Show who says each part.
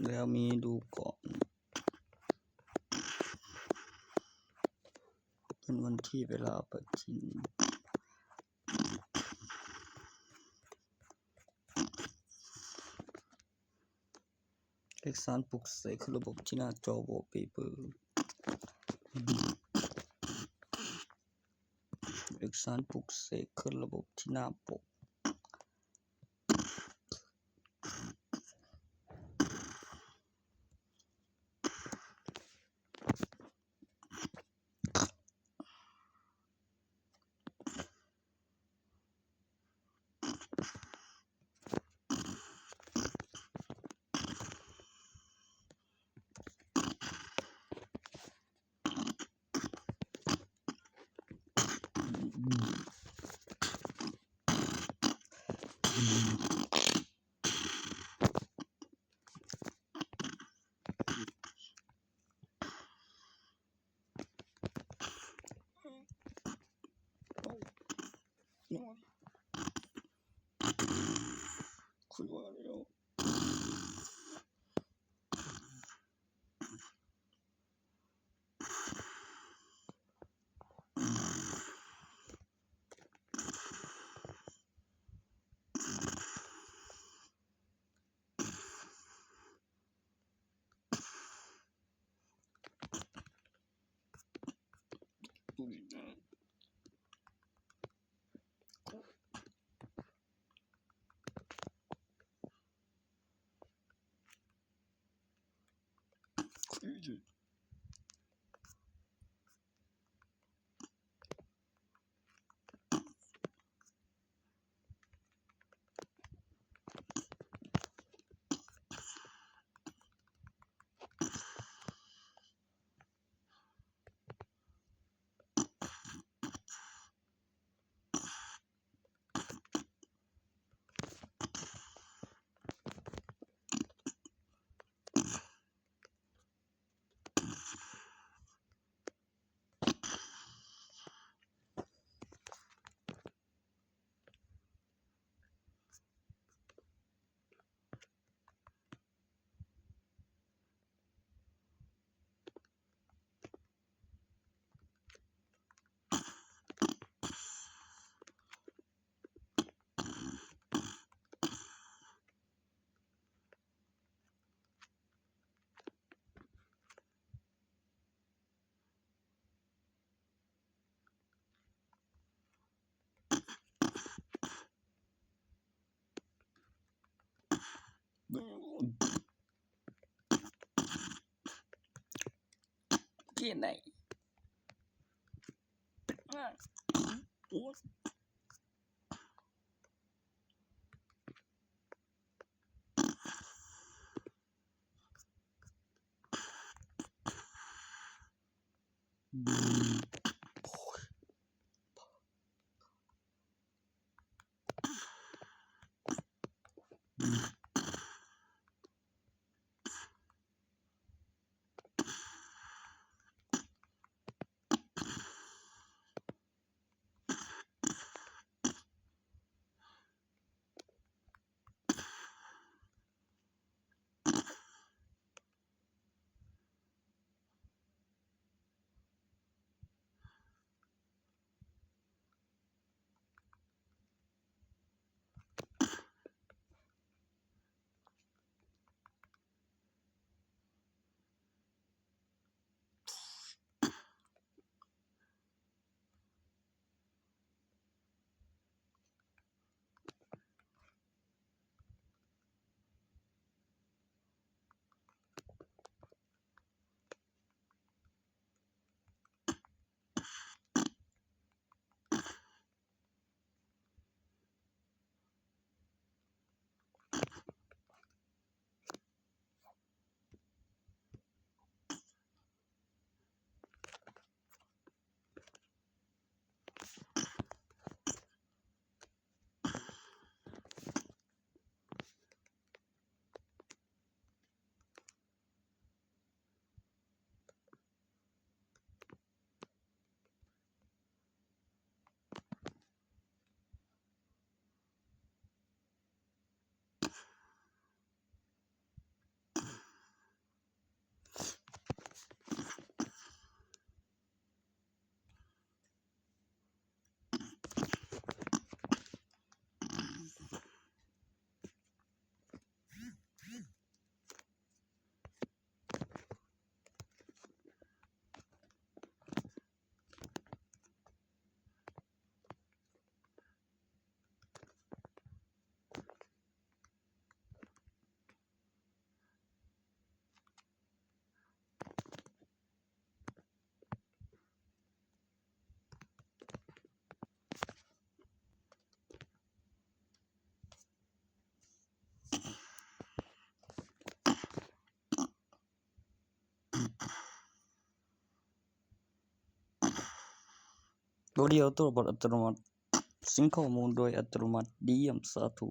Speaker 1: แล้วมีดูก่อนเป็นวันที่เวลาปฏิทินเอกสารปลุกเสกคือระบบที่หน้าจอ Wallpaper เอกสารปลุกเสกคือระบบที่หน้าปกคุยว่าแล้วเขียนไหน Audio ตัวบทอัตโนมัติซิงค์ข้อมูลโดยอัตโนมัติดีเยี่ยมสาธุ